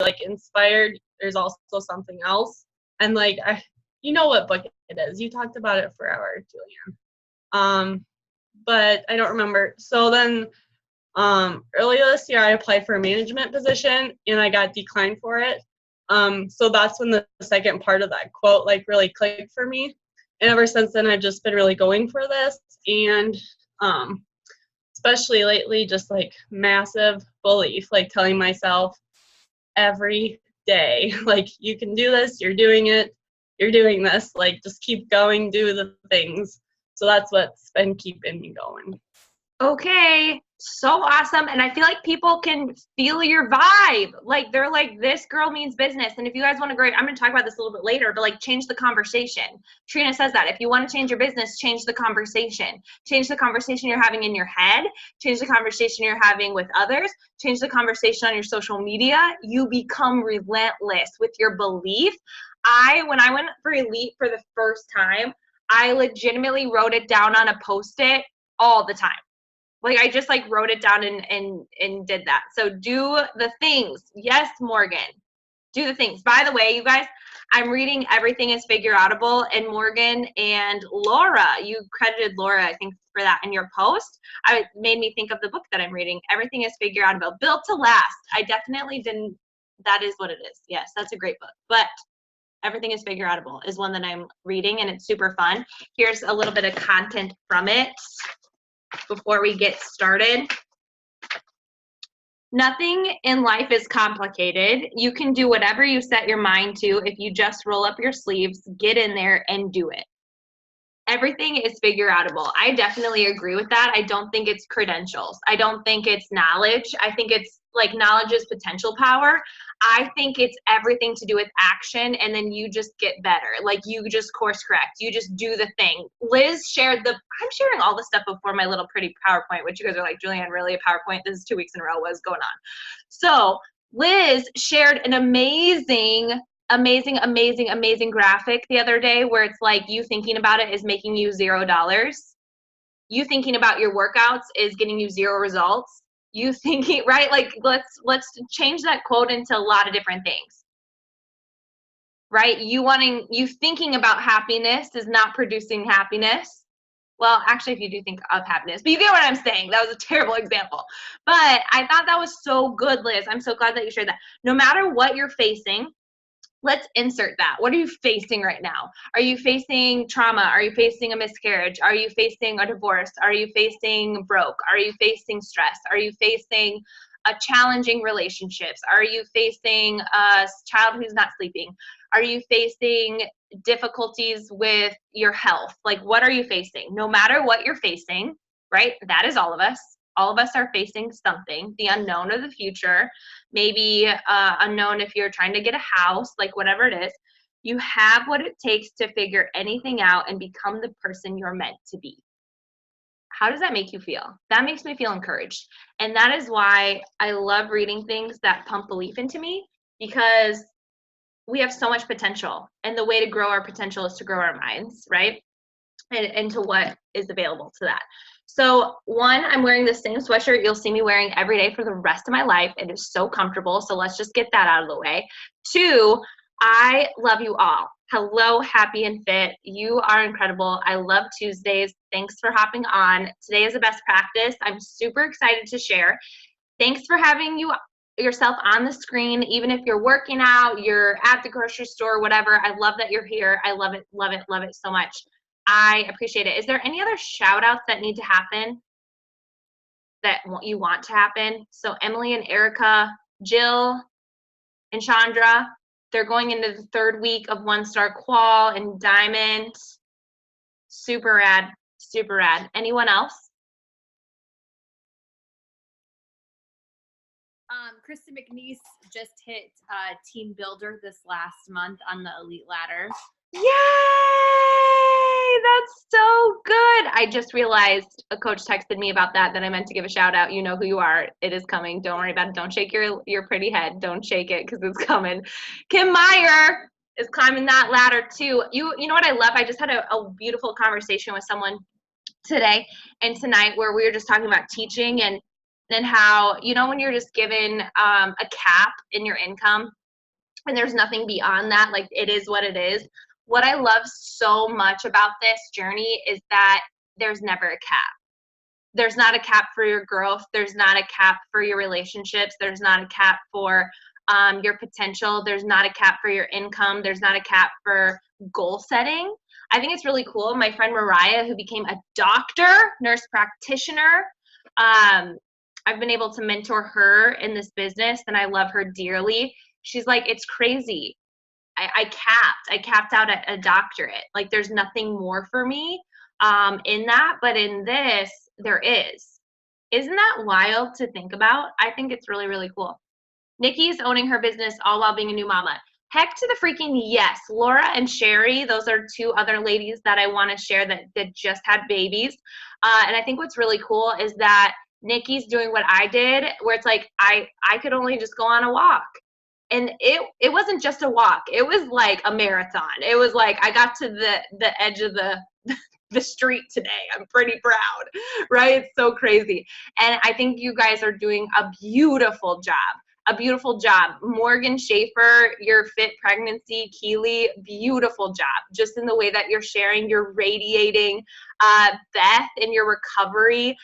like inspired, there's also something else. And like, you know what book it is. You talked about it forever, Julianne. But I don't remember. So then earlier this year, I applied for a management position and I got declined for it. So that's when the second part of that quote like really clicked for me. And ever since then, I've just been really going for this. And especially lately, just like massive belief, like telling myself every day, like, you can do this, you're doing it, you're doing this, like, just keep going, do the things. So that's what's been keeping me going. Okay, so awesome. And I feel like people can feel your vibe. Like, they're like, this girl means business. And if you guys want to grow, I'm going to talk about this a little bit later, but like, change the conversation. Trina says that if you want to change your business, change the conversation. Change the conversation you're having in your head. Change the conversation you're having with others. Change the conversation on your social media. You become relentless with your belief. When I went for Elite for the first time, I legitimately wrote it down on a Post-it all the time. Like, I just like wrote it down and did that. So do the things. Yes, Morgan. Do the things. By the way, you guys, I'm reading Everything is Figure Outable, and Morgan and Laura, you credited Laura, I think, for that in your post. It made me think of the book that I'm reading, Everything is Figure Outable, Built to Last. I definitely didn't, that is what it is. Yes, that's a great book. But Everything is Figure Outable is one that I'm reading, and it's super fun. Here's a little bit of content from it before we get started. Nothing in life is complicated. You can do whatever you set your mind to if you just roll up your sleeves, get in there, and do it. Everything is figure outable. I definitely agree with that. I don't think it's credentials. I don't think it's knowledge. I think it's like knowledge is potential power. I think it's everything to do with action, and then you just get better. Like, you just course correct. You just do the thing. Liz shared I'm sharing all the stuff before my little pretty PowerPoint, which you guys are like, Julianne, really a PowerPoint? This is 2 weeks in a row. What is going on? So Liz shared an amazing graphic the other day where it's like, you thinking about it is making you $0. You thinking about your workouts is getting you 0 results. You thinking, right? Like, let's change that quote into a lot of different things, right? You thinking about happiness is not producing happiness. Well, actually, if you do think of happiness, but you get what I'm saying. That was a terrible example, but I thought that was so good, Liz. I'm so glad that you shared that. No matter what you're facing, let's insert that. What are you facing right now? Are you facing trauma? Are you facing a miscarriage? Are you facing a divorce? Are you facing broke? Are you facing stress? Are you facing a challenging relationships? Are you facing a child who's not sleeping? Are you facing difficulties with your health? Like, what are you facing? No matter what you're facing, right? That is all of us. All of us are facing something, the unknown or the future, maybe unknown if you're trying to get a house, like whatever it is. You have what it takes to figure anything out and become the person you're meant to be. How does that make you feel? That makes me feel encouraged. And that is why I love reading things that pump belief into me, because we have so much potential. And the way to grow our potential is to grow our minds, right? And to what is available to that. So 1, I'm wearing the same sweatshirt you'll see me wearing every day for the rest of my life. It is so comfortable. So let's just get that out of the way. 2, I love you all. Hello, Happy and Fit. You are incredible. I love Tuesdays. Thanks for hopping on. Today is a best practice. I'm super excited to share. Thanks for having yourself on the screen, even if you're working out, you're at the grocery store, whatever. I love that you're here. I love it, love it, love it so much. I appreciate it. Is there any other shout outs that need to happen that you want to happen? So Emily and Erica, Jill and Chandra, they're going into the 3rd week of 1-star qual and diamond. Super rad, super rad. Anyone else? Krista McNeese just hit Team Builder this last month on the Elite Ladder. Yay! That's so good. I just realized a coach texted me about that I meant to give a shout out. You know who you are. It is coming. Don't worry about it. Don't shake your pretty head. Don't shake it because it's coming. Kim Meyer is climbing that ladder too. You know what I love? I just had a beautiful conversation with someone today and tonight where we were just talking about teaching, and and how, you know, when you're just given a cap in your income and there's nothing beyond that, like it is what it is. What I love so much about this journey is that there's never a cap. There's not a cap for your growth. There's not a cap for your relationships. There's not a cap for your potential. There's not a cap for your income. There's not a cap for goal setting. I think it's really cool. My friend Mariah, who became a doctor, nurse practitioner, I've been able to mentor her in this business, and I love her dearly. She's like, it's crazy. I capped out at a doctorate. Like, there's nothing more for me in that, but in this, there is. Isn't that wild to think about? I think it's really, really cool. Nikki's owning her business all while being a new mama. Heck to the freaking yes. Laura and Sherry, those are two other ladies that I want to share that just had babies. And I think what's really cool is that Nikki's doing what I did, where it's like I could only just go on a walk. And it wasn't just a walk. It was like a marathon. It was like I got to the edge of the street today. I'm pretty proud, right? It's so crazy. And I think you guys are doing a beautiful job. A beautiful job. Morgan Schaefer, your fit pregnancy, Keely, beautiful job. Just in the way that you're sharing, you're radiating. Beth, in your recovery.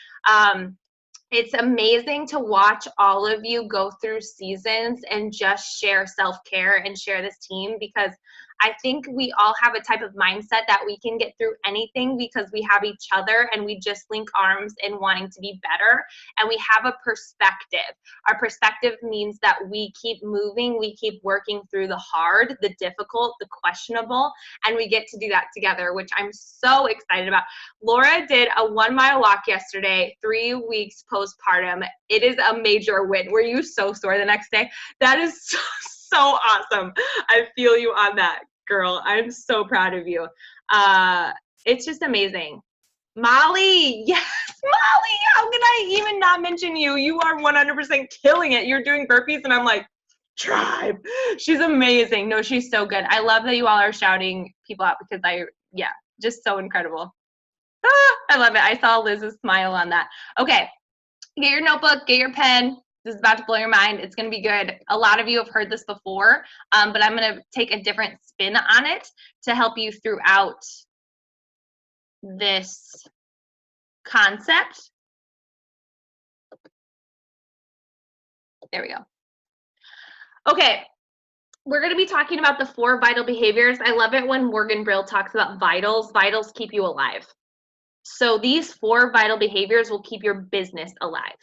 It's amazing to watch all of you go through seasons and just share self-care and share this team, because I think we all have a type of mindset that we can get through anything because we have each other and we just link arms in wanting to be better, and we have a perspective. Our perspective means that we keep moving, we keep working through the hard, the difficult, the questionable, and we get to do that together, which I'm so excited about. Laura did a 1 mile walk yesterday, 3 weeks postpartum. It is a major win. Were you so sore the next day? That is so awesome. I feel you on that, girl. I'm so proud of you. It's just amazing. Molly, yes, Molly, how can I even not mention you? You are 100% killing it. You're doing burpees, and I'm like, tribe. She's amazing. No, she's so good. I love that you all are shouting people out, because just so incredible. I love it. I saw Liz's smile on that. Okay, get your notebook, get your pen. This is about to blow your mind. It's going to be good. A lot of you have heard this before, but I'm going to take a different spin on it to help you throughout this concept. There we go. Okay, we're going to be talking about the 4 vital behaviors. I love it when Morgan Brill talks about vitals. Vitals keep you alive. So these 4 vital behaviors will keep your business alive.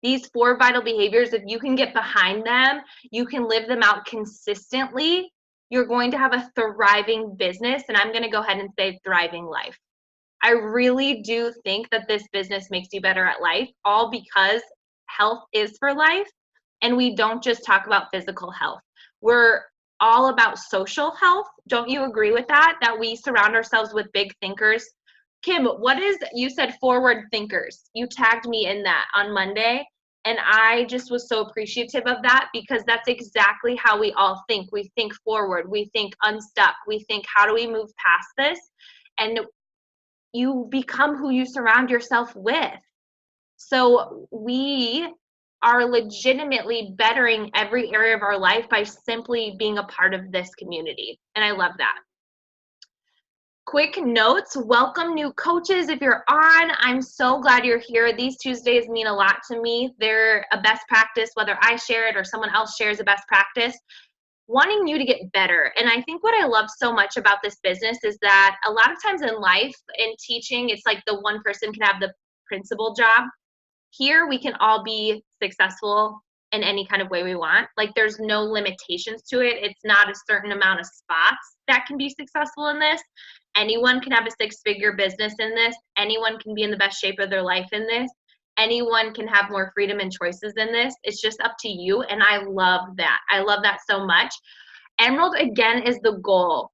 These 4 vital behaviors, if you can get behind them, you can live them out consistently, you're going to have a thriving business, and I'm going to go ahead and say thriving life. I really do think that this business makes you better at life, all because health is for life, and we don't just talk about physical health. We're all about social health. Don't you agree with that? That we surround ourselves with big thinkers. Kim, you said forward thinkers. You tagged me in that on Monday. And I just was so appreciative of that, because that's exactly how we all think. We think forward. We think unstuck. We think, how do we move past this? And you become who you surround yourself with. So we are legitimately bettering every area of our life by simply being a part of this community. And I love that. Quick notes, welcome new coaches if you're on. I'm so glad you're here. These Tuesdays mean a lot to me. They're a best practice, whether I share it or someone else shares a best practice, wanting you to get better. And I think what I love so much about this business is that a lot of times in life, in teaching, it's like the one person can have the principal job. Here, we can all be successful in any kind of way we want. Like, there's no limitations to it. It's not a certain amount of spots that can be successful in this. Anyone can have a 6-figure business in this. Anyone can be in the best shape of their life in this. Anyone can have more freedom and choices in this. It's just up to you, and I love that. I love that so much. Emerald, again, is the goal.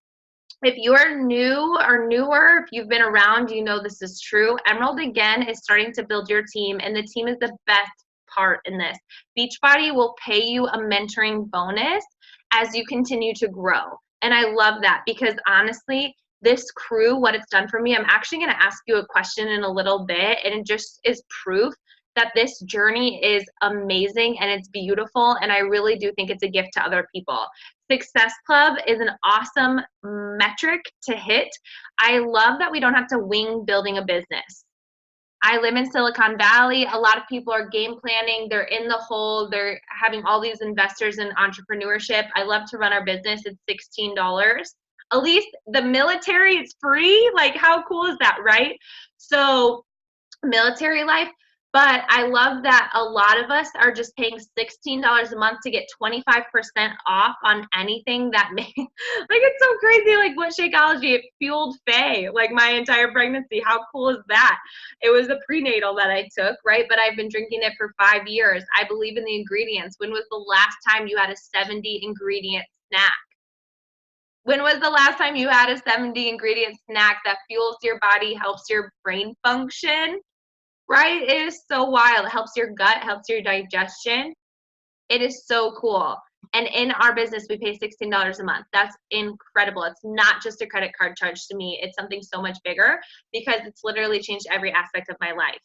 If you're new or newer, if you've been around, you know this is true. Emerald, again, is starting to build your team, and the team is the best part in this. Beachbody will pay you a mentoring bonus as you continue to grow. And I love that, because honestly, this crew, what it's done for me, I'm actually going to ask you a question in a little bit, and it just is proof that this journey is amazing and it's beautiful, and I really do think it's a gift to other people. Success Club is an awesome metric to hit. I love that we don't have to wing building a business. I live in Silicon Valley. A lot of people are game planning. They're in the hole. They're having all these investors in entrepreneurship. I love to run our business. It's $16. At least the military is free. Like, how cool is that, right? So military life. But I love that a lot of us are just paying $16 a month to get 25% off on anything that may, like, it's so crazy. Like, what Shakeology, it fueled Faye, like, my entire pregnancy. How cool is that? It was a prenatal that I took, right? But I've been drinking it for 5 years. I believe in the ingredients. When was the last time you had a 70 ingredient snack? When was the last time you had a 70 ingredient snack that fuels your body, helps your brain function? Right? It is so wild. It helps your gut, helps your digestion. It is so cool. And in our business, we pay $16 a month. That's incredible. It's not just a credit card charge to me. It's something so much bigger because it's literally changed every aspect of my life.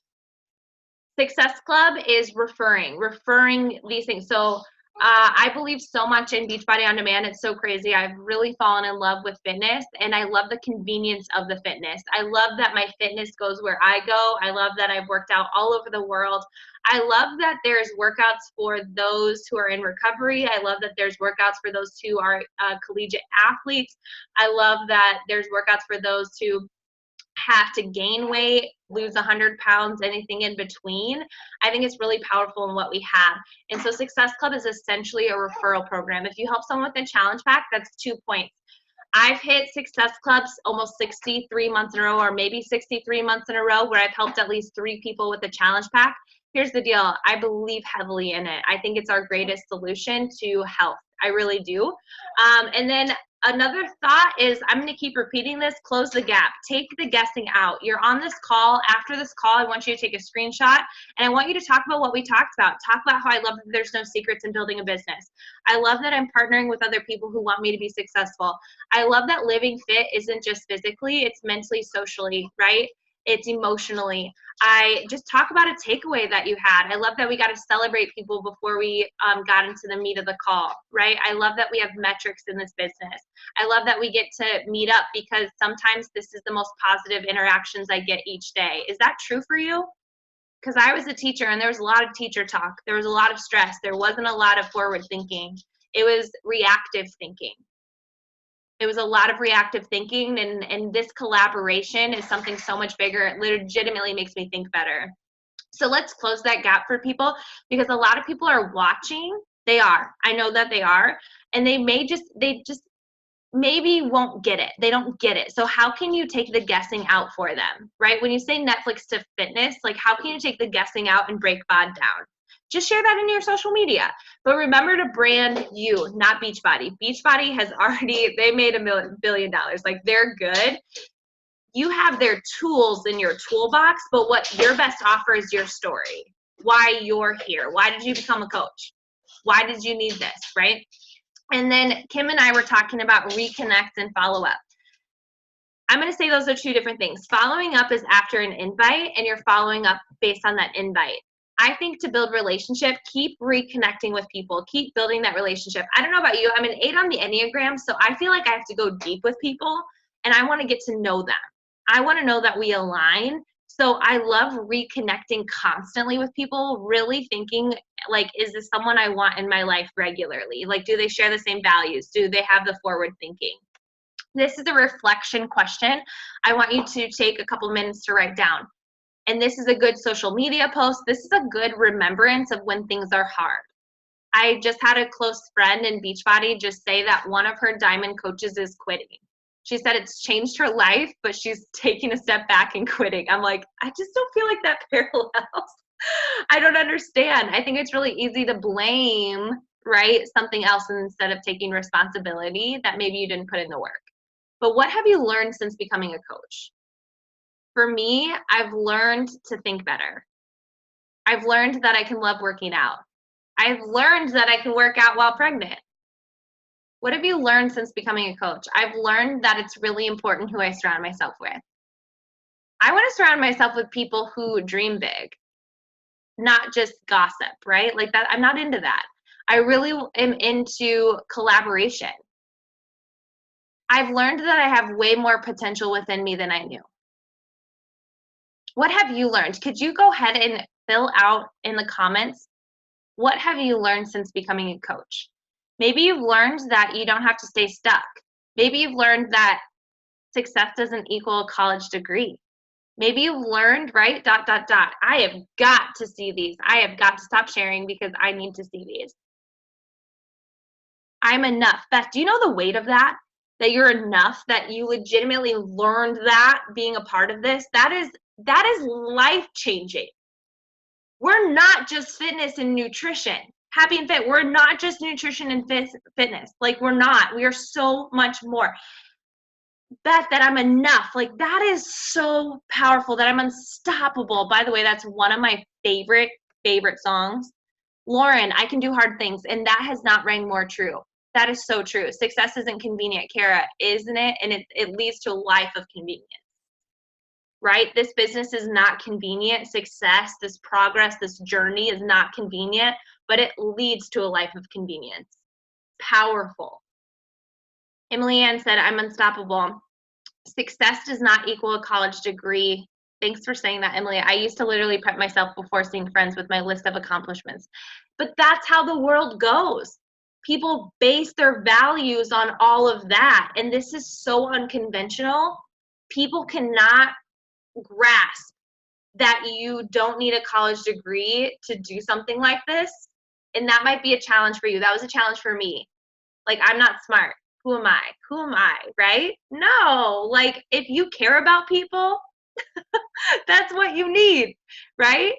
Success Club is referring these things. So I believe so much in Beachbody On Demand. It's so crazy. I've really fallen in love with fitness, and I love the convenience of the fitness. I love that my fitness goes where I go. I love that I've worked out all over the world. I love that there's workouts for those who are in recovery. I love that there's workouts for those who are collegiate athletes. I love that there's workouts for those who have to gain weight, lose 100 pounds, anything in between. I think it's really powerful in what we have. And so Success Club is essentially a referral program. If you help someone with a challenge pack, that's 2 points. I've hit Success Clubs almost 63 months in a row, or maybe 63 months in a row, where I've helped at least 3 people with a challenge pack. Here's the deal. I believe heavily in it. I think it's our greatest solution to health. I really do. And then another thought is, I'm going to keep repeating this, close the gap. Take the guessing out. You're on this call. After this call, I want you to take a screenshot, and I want you to talk about what we talked about. Talk about how I love that there's no secrets in building a business. I love that I'm partnering with other people who want me to be successful. I love that living fit isn't just physically, it's mentally, socially, right? It's emotionally. I just talk about a takeaway that you had. I love that we got to celebrate people before we got into the meat of the call, right? I love that we have metrics in this business. I love that we get to meet up because sometimes this is the most positive interactions I get each day. Is that true for you? Because I was a teacher and there was a lot of teacher talk. There was a lot of stress. There wasn't a lot of forward thinking. It was reactive thinking. It was a lot of reactive thinking, and this collaboration is something so much bigger. It legitimately makes me think better. So let's close that gap for people, because a lot of people are watching. They are. I know that they are. And they just maybe won't get it. They don't get it. So how can you take the guessing out for them, right? When you say Netflix to fitness, like, how can you take the guessing out and break bod down? Just share that in your social media. But remember to brand you, not Beachbody. Beachbody has already, they made $1 billion. Like, they're good. You have their tools in your toolbox, but what your best offer is your story. Why you're here. Why did you become a coach? Why did you need this, right? And then Kim and I were talking about reconnect and follow up. I'm going to say those are 2 different things. Following up is after an invite, and you're following up based on that invite. I think to build relationship, keep reconnecting with people, keep building that relationship. I don't know about you, I'm an 8 on the Enneagram, so I feel like I have to go deep with people, and I want to get to know them. I want to know that we align. So I love reconnecting constantly with people, really thinking, like, is this someone I want in my life regularly? Like, do they share the same values? Do they have the forward thinking? This is a reflection question. I want you to take a couple minutes to write down. And this is a good social media post. This is a good remembrance of when things are hard. I just had a close friend in Beachbody just say that one of her diamond coaches is quitting. She said it's changed her life, but she's taking a step back and quitting. I'm like, I just don't feel like that parallels. I don't understand. I think it's really easy to blame, right, something else instead of taking responsibility that maybe you didn't put in the work. But what have you learned since becoming a coach? For me, I've learned to think better. I've learned that I can love working out. I've learned that I can work out while pregnant. What have you learned since becoming a coach? I've learned that it's really important who I surround myself with. I want to surround myself with people who dream big. not just gossip, right? Like that, I'm not into that. I really am into collaboration. I've learned that I have way more potential within me than I knew. What have you learned? Could you go ahead and fill out in the comments, what have you learned since becoming a coach? Maybe you've learned that you don't have to stay stuck. Maybe you've learned that success doesn't equal a college degree. Maybe you've learned, right? ... I have got to see these. I have got to stop sharing because I need to see these. I'm enough. Beth, do you know the weight of that? That you're enough, that you legitimately learned that being a part of this? That is life-changing. We're not just fitness and nutrition. Happy and Fit, we're not just nutrition and fitness. Like, we're not. We are so much more. Beth, that I'm enough. Like, that is so powerful, that I'm unstoppable. By the way, that's one of my favorite songs. Lauren, I can do hard things. And that has not rang more true. That is so true. Success isn't convenient, Kara, isn't it? And it leads to a life of convenience. Right? This business is not convenient. Success, this progress, this journey is not convenient, but it leads to a life of convenience. Powerful. Emily Ann said, I'm unstoppable. Success does not equal a college degree. Thanks for saying that, Emily. I used to literally prep myself before seeing friends with my list of accomplishments. But that's how the world goes. People base their values on all of that. And this is so unconventional. People cannot grasp that you don't need a college degree to do something like this. And that might be a challenge for you. That was a challenge for me. Like, I'm not smart. Who am I, right? No, like, if you care about people, that's what you need, right?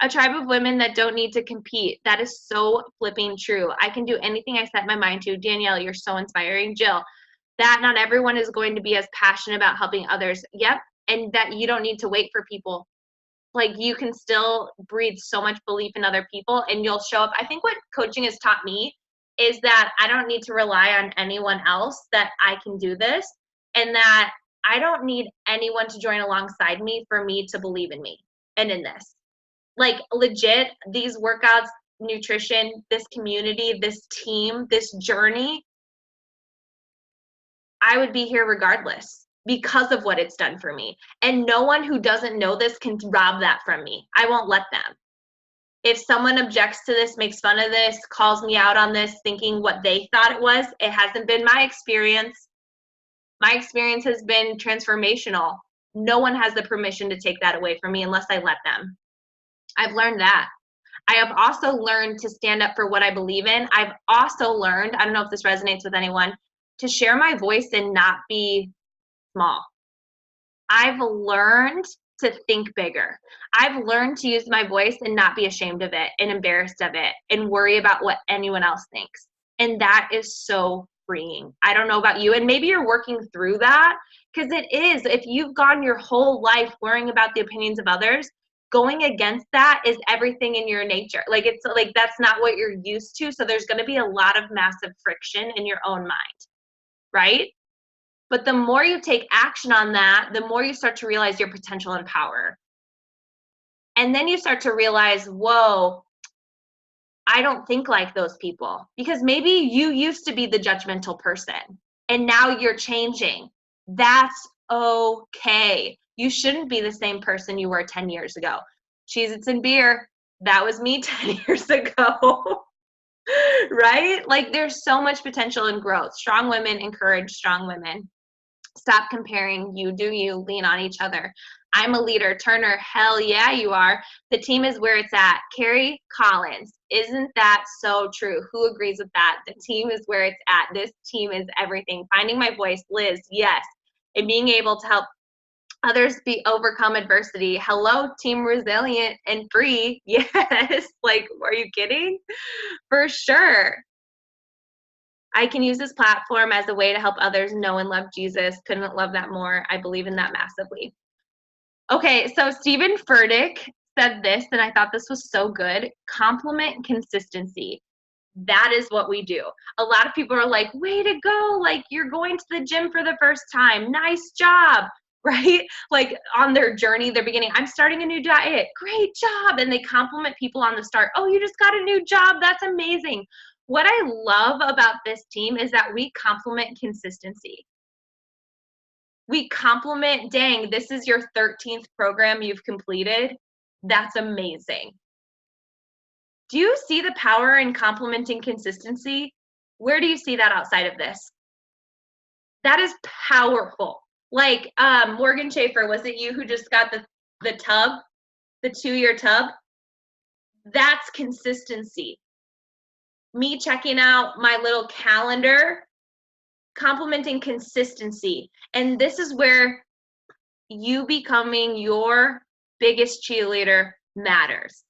A tribe of women that don't need to compete. That is so flipping true. I can do anything I set my mind to. Danielle, you're so inspiring. Jill, that not everyone is going to be as passionate about helping others. Yep. And that you don't need to wait for people. Like, you can still breathe so much belief in other people and you'll show up. I think what coaching has taught me is that I don't need to rely on anyone else, that I can do this, and that I don't need anyone to join alongside me for me to believe in me and in this. Like, legit, these workouts, nutrition, this community, this team, this journey, I would be here regardless because of what it's done for me. And no one who doesn't know this can rob that from me. I won't let them. If someone objects to this, makes fun of this, calls me out on this, thinking what they thought it was, it hasn't been my experience. My experience has been transformational. No one has the permission to take that away from me unless I let them. I've learned that. I have also learned to stand up for what I believe in. I've also learned, I don't know if this resonates with anyone, to share my voice and not be small. I've learned to think bigger. I've learned to use my voice and not be ashamed of it and embarrassed of it and worry about what anyone else thinks. And that is so freeing. I don't know about you, and maybe you're working through that, because it is. If you've gone your whole life worrying about the opinions of others, going against that is everything in your nature. Like, it's like that's not what you're used to. So there's going to be a lot of massive friction in your own mind, right? But the more you take action on that, the more you start to realize your potential and power. And then you start to realize, whoa, I don't think like those people. Because maybe you used to be the judgmental person and now you're changing. That's okay. You shouldn't be the same person you were 10 years ago. Cheez-Its and beer, that was me 10 years ago. Right? Like, there's so much potential and growth. Strong women encourage strong women. Stop comparing. You do you. Lean on each other. I'm a leader. Turner, hell yeah, you are. The team is where it's at. Carrie Collins, isn't that so true? Who agrees with that? The team is where it's at. This team is everything. Finding my voice, Liz, yes. And being able to help others overcome adversity. Hello, team resilient and free. Yes. Like, are you kidding? For sure. I can use this platform as a way to help others know and love Jesus. Couldn't love that more. I believe in that massively. Okay, so Stephen Furtick said this, and I thought this was so good. Compliment consistency. That is what we do. A lot of people are like, way to go. Like, you're going to the gym for the first time. Nice job. right? Like on their journey, they're beginning, I'm starting a new diet. Great job. And they compliment people on the start. Oh, you just got a new job. That's amazing. What I love about this team is that we compliment consistency. We compliment, dang, this is your 13th program you've completed. That's amazing. Do you see the power in complimenting consistency? Where do you see that outside of this? That is powerful. Like Morgan Schaefer, was it you who just got the tub, the 2-year tub? That's consistency. Me checking out my little calendar, complimenting consistency. And this is where you becoming your biggest cheerleader matters.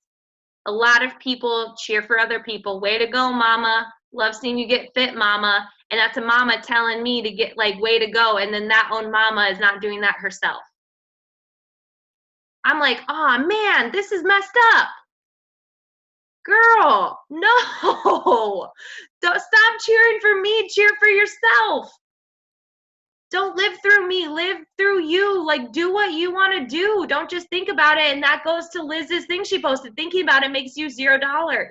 A lot of people cheer for other people. Way to go, mama. Love seeing you get fit, mama. And that's a mama telling me to get like, way to go. And then that own mama is not doing that herself. I'm like, oh man, this is messed up. Girl, no. Don't stop cheering for me. Cheer for yourself. Don't live through me, live through you. Like, do what you want to do. Don't just think about it. And that goes to Liz's thing she posted. Thinking about it makes you $0.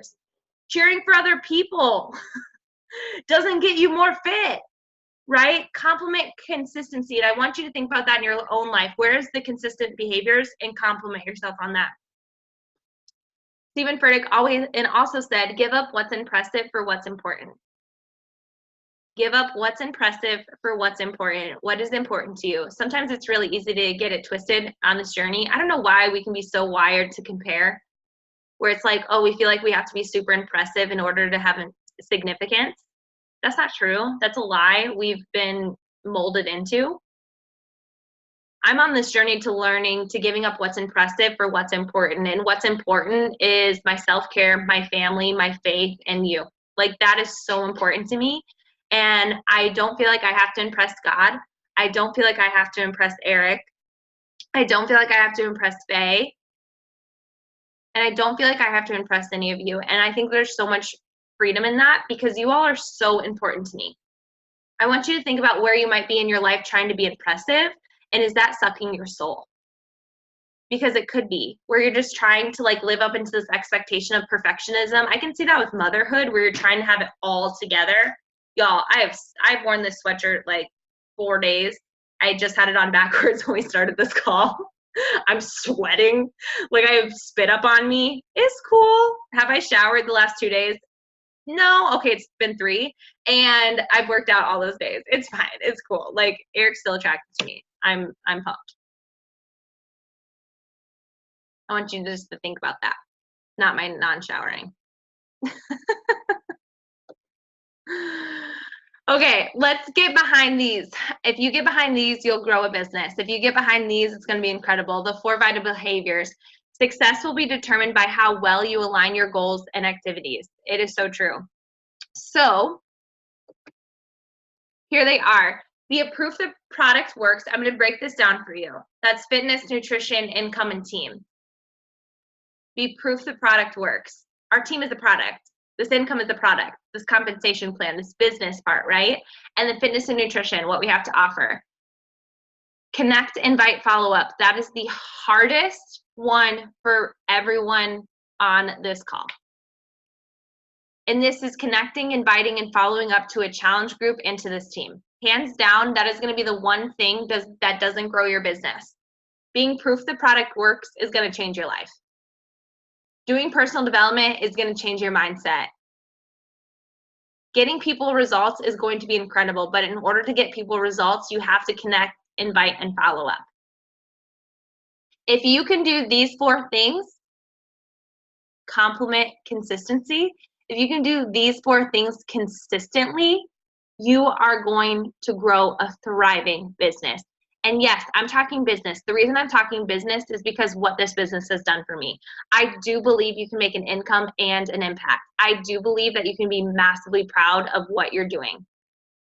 Cheering for other people doesn't get you more fit, right? Compliment consistency. And I want you to think about that in your own life. Where's the consistent behaviors, and compliment yourself on that. Stephen Furtick also said, give up what's impressive for what's important. Give up what's impressive for what's important. What is important to you? Sometimes it's really easy to get it twisted on this journey. I don't know why we can be so wired to compare, where it's like, oh, we feel like we have to be super impressive in order to have significance. That's not true. That's a lie we've been molded into. I'm on this journey to learning, to giving up what's impressive for what's important. And what's important is my self-care, my family, my faith, and you. Like, that is so important to me. And I don't feel like I have to impress God. I don't feel like I have to impress Eric. I don't feel like I have to impress Faye. And I don't feel like I have to impress any of you. And I think there's so much freedom in that, because you all are so important to me. I want you to think about where you might be in your life trying to be impressive, and is that sucking your soul? Because it could be, where you're just trying to like live up into this expectation of perfectionism. I can see that with motherhood, where you're trying to have it all together. Y'all, I've worn this sweatshirt like 4 days. I just had it on backwards when we started this call. I'm sweating. Like, I have spit up on me. It's cool. Have I showered the last 2 days? No. Okay, it's been 3. And I've worked out all those days. It's fine. It's cool. Like, Eric's still attracted to me. I'm pumped. I want you just to think about that. Not my non-showering. Okay, let's get behind these. If you get behind these, you'll grow a business. If you get behind these, it's going to be incredible. The 4 vital behaviors. Success will be determined by how well you align your goals and activities. It is so true. So here they are. Be a proof the product works. I'm going to break this down for you. That's fitness, nutrition, income, and team. Be proof the product works. Our team is a product. This income is the product, this compensation plan, this business part, right? And then fitness and nutrition, what we have to offer. Connect, invite, follow up. That is the hardest one for everyone on this call. And this is connecting, inviting, and following up to a challenge group and to this team. Hands down, that is going to be the one thing that doesn't grow your business. Being proof the product works is going to change your life. Doing personal development is going to change your mindset. Getting people results is going to be incredible, but in order to get people results, you have to connect, invite, and follow up. If you can do these 4 things, compliment consistency, if you can do these 4 things consistently, you are going to grow a thriving business. And yes, I'm talking business. The reason I'm talking business is because what this business has done for me. I do believe you can make an income and an impact. I do believe that you can be massively proud of what you're doing.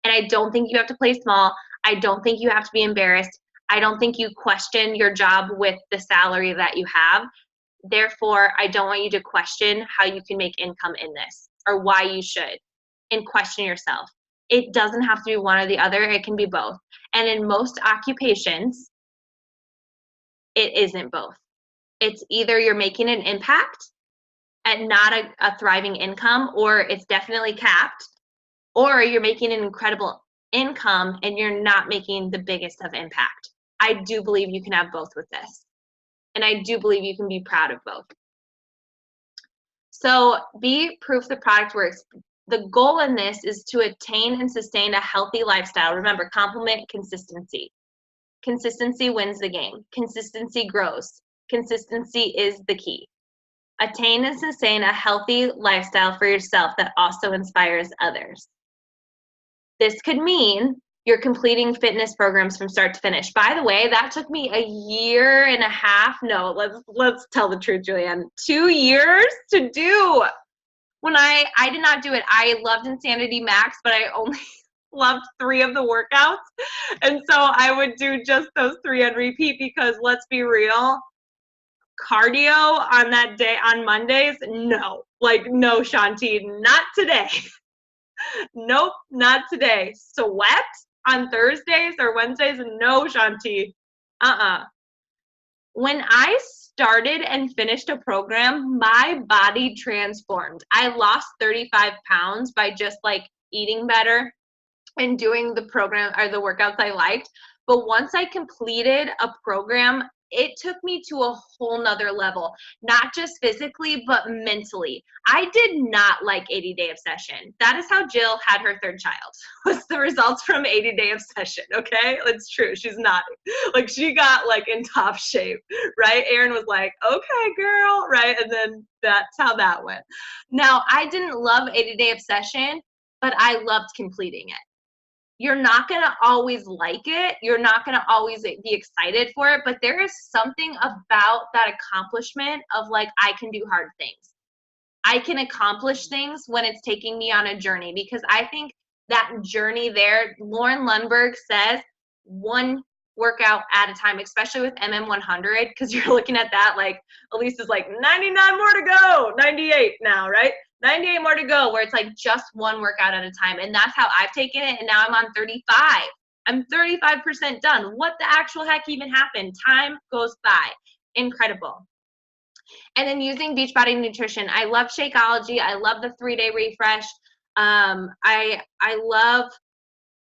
And I don't think you have to play small. I don't think you have to be embarrassed. I don't think you question your job with the salary that you have. Therefore, I don't want you to question how you can make income in this, or why you should, and question yourself. It doesn't have to be one or the other. It can be both. And in most occupations, It isn't both. It's either you're making an impact and not a thriving income, or it's definitely capped, or you're making an incredible income and you're not making the biggest of impact. I do believe you can have both with this. And I do believe you can be proud of both. So be proof the product works. The goal in this is to attain and sustain a healthy lifestyle. Remember, complement consistency. Consistency wins the game. Consistency grows. Consistency is the key. Attain and sustain a healthy lifestyle for yourself that also inspires others. This could mean you're completing fitness programs from start to finish. By the way, that took me a year and a half. No, let's tell the truth, Julianne. 2 years to do. When I did not do it. I loved Insanity Max, but I only loved 3 of the workouts. And so I would do just those 3 on repeat because let's be real, cardio on that day on Mondays, no. Like, no, Shanti, not today. Nope, not today. Sweat on Thursdays or Wednesdays, no, Shanti. When I started and finished a program, my body transformed. I lost 35 pounds by just like eating better and doing the program or the workouts I liked. But once I completed a program, it took me to a whole nother level, not just physically, but mentally. I did not like 80-day obsession. That is how Jill had her 3rd child, was the results from 80-day obsession, okay? It's true, she's nodding. Like, she got, like, in top shape, right? Erin was like, okay, girl, right? And then that's how that went. Now, I didn't love 80-day obsession, but I loved completing it. You're not going to always like it. You're not going to always be excited for it, but there is something about that accomplishment of like, I can do hard things. I can accomplish things when it's taking me on a journey, because I think that journey there, Lauren Lundberg says, 1 workout at a time, especially with MM100, because you're looking at that like, Elise is like 99 more to go, 98 now, right? 98 more to go, where it's like just 1 workout at a time. And that's how I've taken it. And now I'm on 35. I'm 35% done. What the actual heck even happened? Time goes by. Incredible. And then using Beachbody Nutrition. I love Shakeology. I love the 3-day refresh. I love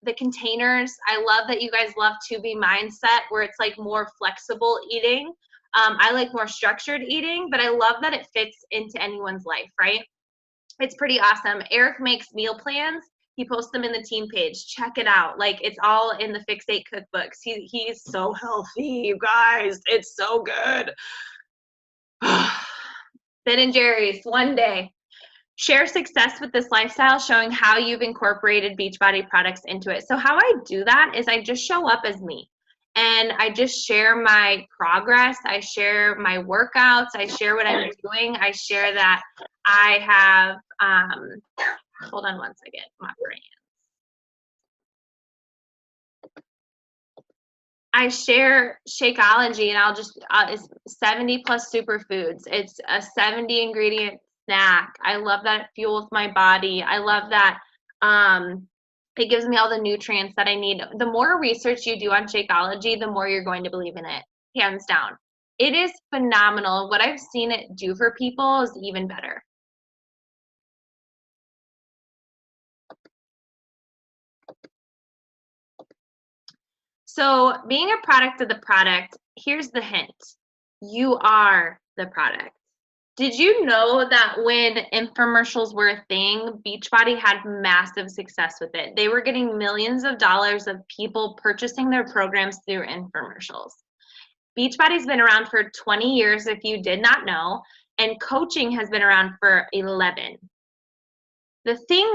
the containers. I love that you guys love To Be Mindset, where it's like more flexible eating. I like more structured eating, but I love that it fits into anyone's life, right? It's pretty awesome. Eric makes meal plans. He posts them in the team page. Check it out. Like, it's all in the Fix 8 cookbooks. He's so healthy, you guys. It's so good. Ben & Jerry's, one day. Share success with this lifestyle, showing how you've incorporated Beachbody products into it. So how I do that is I just show up as me. And I just share my progress. I share my workouts. I share what I'm doing. I share that I have, hold on one second, my brain. I share Shakeology, and I'll just, it's 70 plus superfoods. It's a 70 ingredient snack. I love that it fuels my body. I love that it gives me all the nutrients that I need. The more research you do on Shakeology, the more you're going to believe in it, hands down. It is phenomenal. What I've seen it do for people is even better. So being a product of the product, here's the hint. You are the product. Did you know that when infomercials were a thing, Beachbody had massive success with it? They were getting millions of dollars of people purchasing their programs through infomercials. Beachbody's been around for 20 years, if you did not know, and coaching has been around for 11. The thing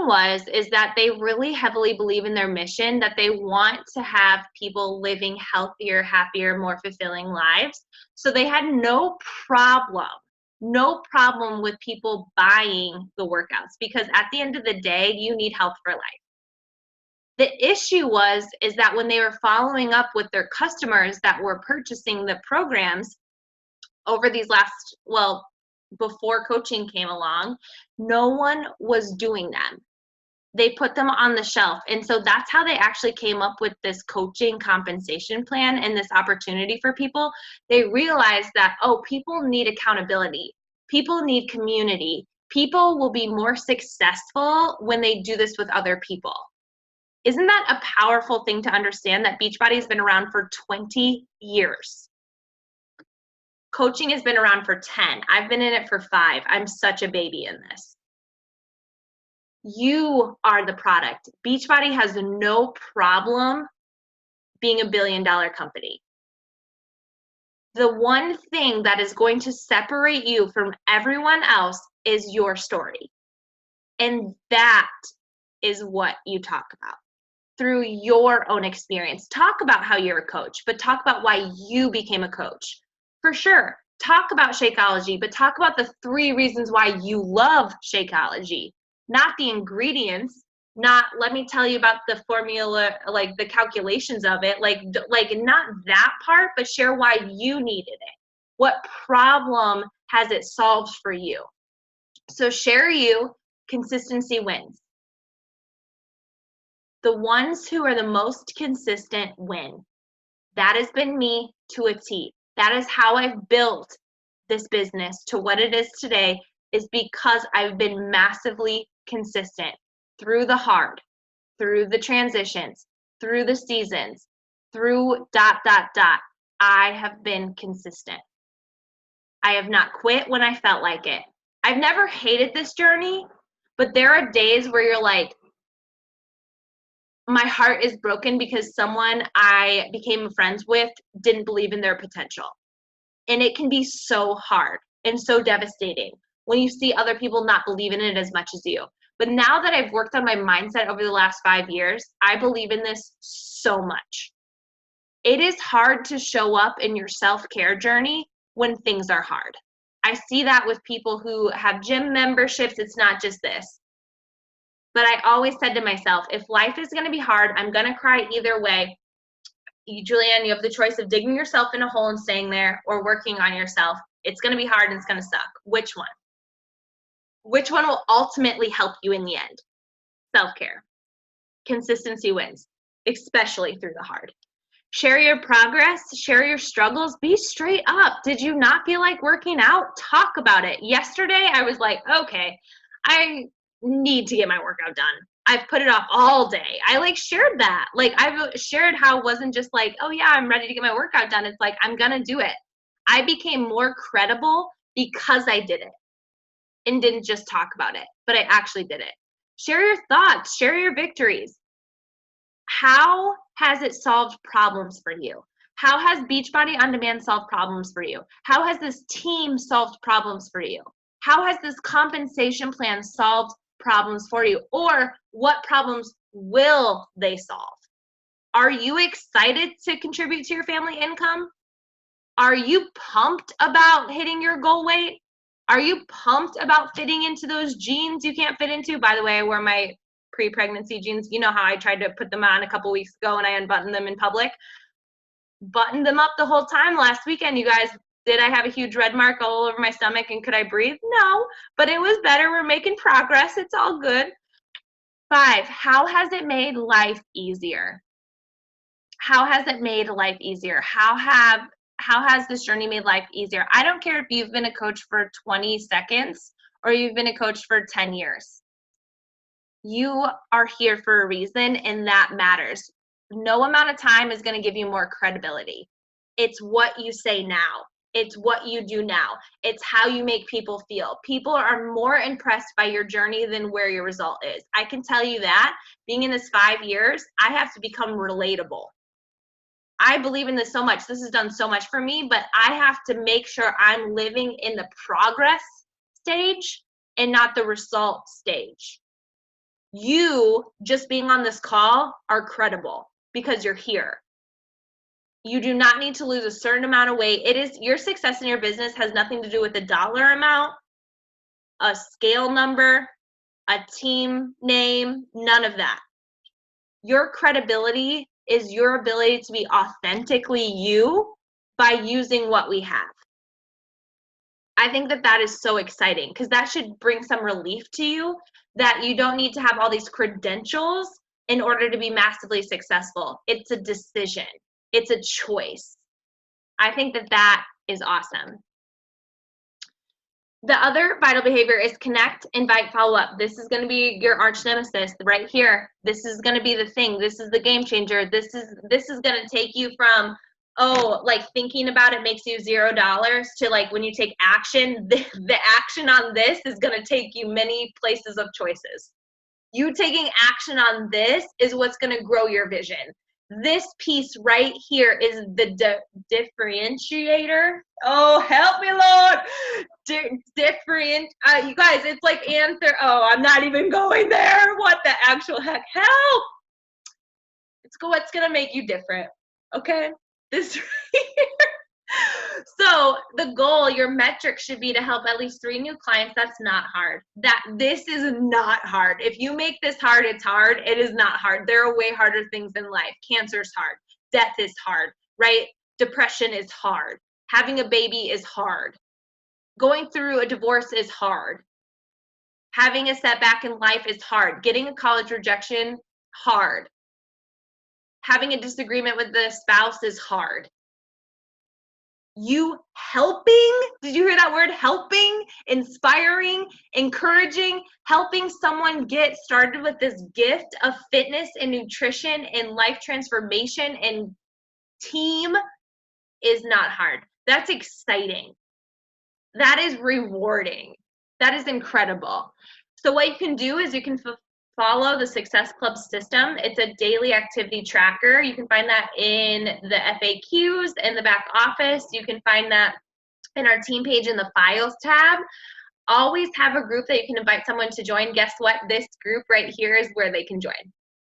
is that they really heavily believe in their mission, that they want to have people living healthier, happier, more fulfilling lives. So they had no problem with people buying the workouts, because at the end of the day, you need health for life. The issue is that when they were following up with their customers that were purchasing the programs over these last, well, before coaching came along, no one was doing them. they put them on the shelf. And so that's how they actually came up with this coaching compensation plan and this opportunity for people. They realized that, oh, people need accountability. People need community. People will be more successful when they do this with other people. Isn't that a powerful thing to understand, that Beachbody has been around for 20 years? Coaching has been around for 10. I've been in it for 5. I'm such a baby in this. You are the product. Beachbody has no problem being a billion-dollar company. The one thing that is going to separate you from everyone else is your story. And that is what you talk about through your own experience. Talk about how you're a coach, but talk about why you became a coach. For sure, talk about Shakeology, but talk about the 3 reasons why you love Shakeology, not the ingredients, not let me tell you about the formula, like the calculations of it, like not that part, but share why you needed it. What problem has it solved for you? So share you, consistency wins. The ones who are the most consistent win. That has been me to a T. That is how I've built this business to what it is today, is because I've been massively consistent through the hard, through the transitions, through the seasons, through ... I have been consistent. I have not quit when I felt like it. I've never hated this journey, but there are days where you're like, my heart is broken because someone I became friends with didn't believe in their potential. And it can be so hard and so devastating when you see other people not believe in it as much as you. But now that I've worked on my mindset over the last 5 years, I believe in this so much. It is hard to show up in your self-care journey when things are hard. I see that with people who have gym memberships. It's not just this. But I always said to myself, if life is going to be hard, I'm going to cry either way. Julianne, you have the choice of digging yourself in a hole and staying there, or working on yourself. It's going to be hard and it's going to suck. Which one? Which one will ultimately help you in the end? Self-care. Consistency wins, especially through the hard. Share your progress, share your struggles, be straight up. Did you not feel like working out? Talk about it. Yesterday, I was like, okay, I need to get my workout done. I've put it off all day. I shared that. I've shared how it wasn't just like, oh yeah, I'm ready to get my workout done. It's like, I'm gonna do it. I became more credible because I did it and didn't just talk about it, but I actually did it. Share your thoughts, share your victories. How has it solved problems for you? How has Beachbody On Demand solved problems for you? How has this team solved problems for you? How has this compensation plan solved problems for you? Or what problems will they solve? Are you excited to contribute to your family income? Are you pumped about hitting your goal weight? Are you pumped about fitting into those jeans you can't fit into? By the way, I wore my pre-pregnancy jeans. You know how I tried to put them on a couple weeks ago and I unbuttoned them in public? Buttoned them up the whole time last weekend, you guys. Did I have a huge red mark all over my stomach and could I breathe? No, but it was better. We're making progress. It's all good. 5, how has it made life easier? How has it made life easier? How has this journey made life easier? I don't care if you've been a coach for 20 seconds or you've been a coach for 10 years. You are here for a reason, and that matters. No amount of time is going to give you more credibility. It's what you say now. It's what you do now. It's how you make people feel. People are more impressed by your journey than where your result is. I can tell you that. Being in this 5 years, I have to become relatable. I believe in this so much. This has done so much for me, but I have to make sure I'm living in the progress stage and not the result stage. You just being on this call are credible because you're here. You do not need to lose a certain amount of weight. It is your success in your business has nothing to do with a dollar amount, a scale number, a team name, none of that. Your credibility is your ability to be authentically you by using what we have. I think that that is so exciting because that should bring some relief to you that you don't need to have all these credentials in order to be massively successful. It's a decision. It's a choice. I think that that is awesome. The other vital behavior is connect, invite, follow up. This is going to be your arch nemesis right here. This is going to be the thing. This is the game changer. This is going to take you from, oh, like thinking about it makes you $0 to like when you take action, the action on this is going to take you many places of choices. You taking action on this is what's going to grow your vision. This piece right here is the differentiator. Oh, help me, Lord. You guys, it's like answer. Oh, I'm not even going there. What the actual heck? Help. It's what's going to make you different. Okay? This right here. So the goal, your metric should be to help at least 3 new clients. That's not hard. This is not hard. If you make this hard, it's hard. It is not hard. There are way harder things in life. Cancer is hard. Death is hard, right? Depression is hard. Having a baby is hard. Going through a divorce is hard. Having a setback in life is hard. Getting a college rejection, hard. Having a disagreement with the spouse is hard. You helping, did you hear that word? Helping, inspiring, encouraging, helping someone get started with this gift of fitness and nutrition and life transformation and team is not hard. That's exciting. That is rewarding. That is incredible. So what you can do is you can follow the Success Club system. It's a daily activity tracker. You can find that in the FAQs in the back office. You can find that in our team page in the files tab. Always have a group that you can invite someone to join. Guess what? This group right here is where they can join.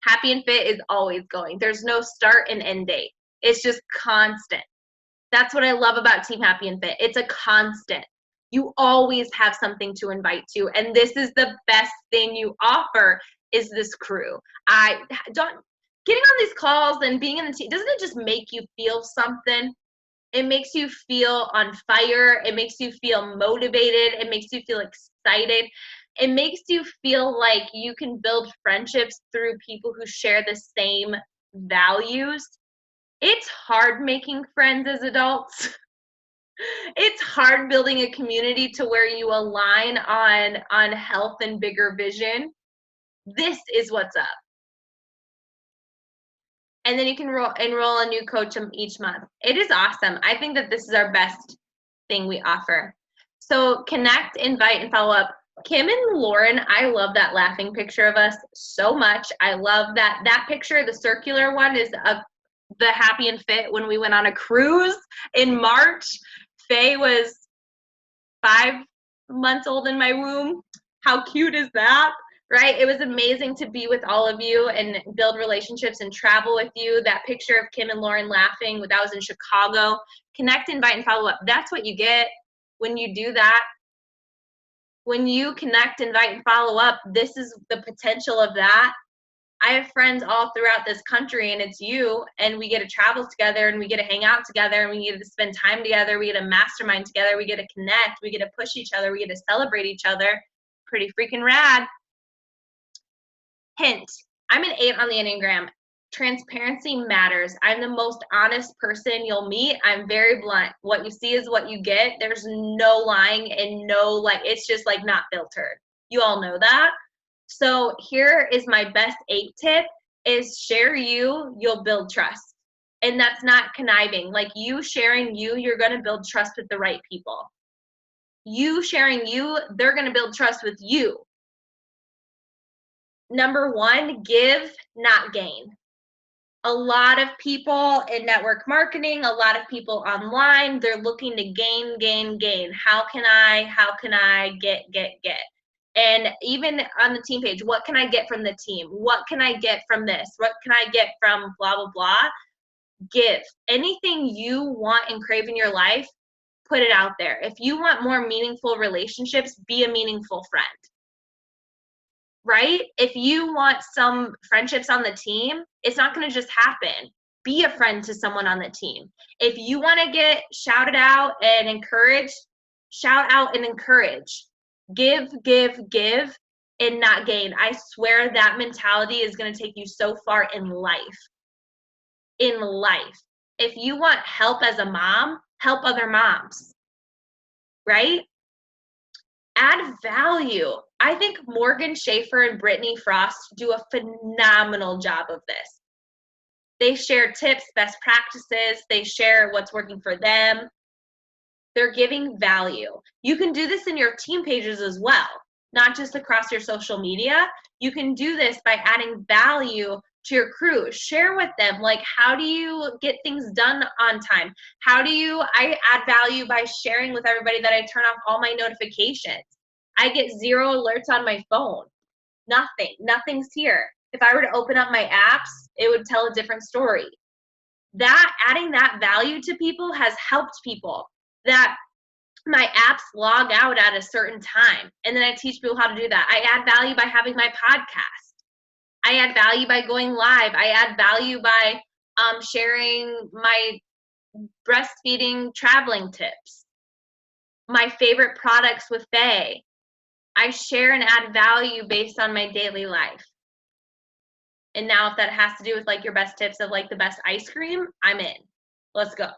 Happy and Fit is always going. There's no start and end date. It's just constant. That's what I love about Team Happy and Fit. It's a constant. You always have something to invite to, and this is the best thing you offer is this crew. Getting on these calls and being in the team, doesn't it just make you feel something? It makes you feel on fire. It makes you feel motivated. It makes you feel excited. It makes you feel like you can build friendships through people who share the same values. It's hard making friends as adults. It's hard building a community to where you align on health and bigger vision. This is what's up. And then you can enroll a new coach each month. It is awesome. I think that this is our best thing we offer. So connect, invite, and follow up. Kim and Lauren, I love that laughing picture of us so much. I love that picture. The circular one is the Happy and Fit when we went on a cruise in March. Faye was 5 months old in my womb. How cute is that? Right? It was amazing to be with all of you and build relationships and travel with you. That picture of Kim and Lauren laughing, that was in Chicago. Connect, invite, and follow up. That's what you get when you do that. When you connect, invite, and follow up, this is the potential of that. I have friends all throughout this country, and it's you, and we get to travel together, and we get to hang out together, and we get to spend time together. We get to mastermind together. We get to connect. We get to push each other. We get to celebrate each other. Pretty freaking rad. Hint, I'm an 8 on the Enneagram. Transparency matters. I'm the most honest person you'll meet. I'm very blunt. What you see is what you get. There's no lying and no, it's just not filtered. You all know that. So here is my best 8 tip is share you'll build trust. And that's not conniving. You sharing you're going to build trust with the right people. You sharing they're going to build trust with you. Number 1, give, not gain. A lot of people in network marketing, a lot of people online, they're looking to gain. How can I get? And even on the team page, what can I get from the team? What can I get from this? What can I get from blah, blah, blah? Give. Anything you want and crave in your life, put it out there. If you want more meaningful relationships, be a meaningful friend. Right? If you want some friendships on the team, it's not going to just happen. Be a friend to someone on the team. If you want to get shouted out and encouraged, shout out and encourage. Give, and not gain. I swear that mentality is going to take you so far in life. In life. If you want help as a mom, help other moms, right? Add value. I think Morgan Schaefer and Brittany Frost do a phenomenal job of this. They share tips, best practices. They share what's working for them. They're giving value. You can do this in your team pages as well, not just across your social media. You can do this by adding value to your crew. Share with them, like, how do you get things done on time? I add value by sharing with everybody that I turn off all my notifications. I get 0 alerts on my phone. Nothing's here. If I were to open up my apps, it would tell a different story. That adding that value to people has helped people. That my apps log out at a certain time, and then I teach people how to do that. I add value by having my podcast. I add value by going live. I add value by sharing my breastfeeding traveling tips, my favorite products with Faye. I share and add value based on my daily life. And now if that has to do with like your best tips of like the best ice cream, I'm in. Let's go.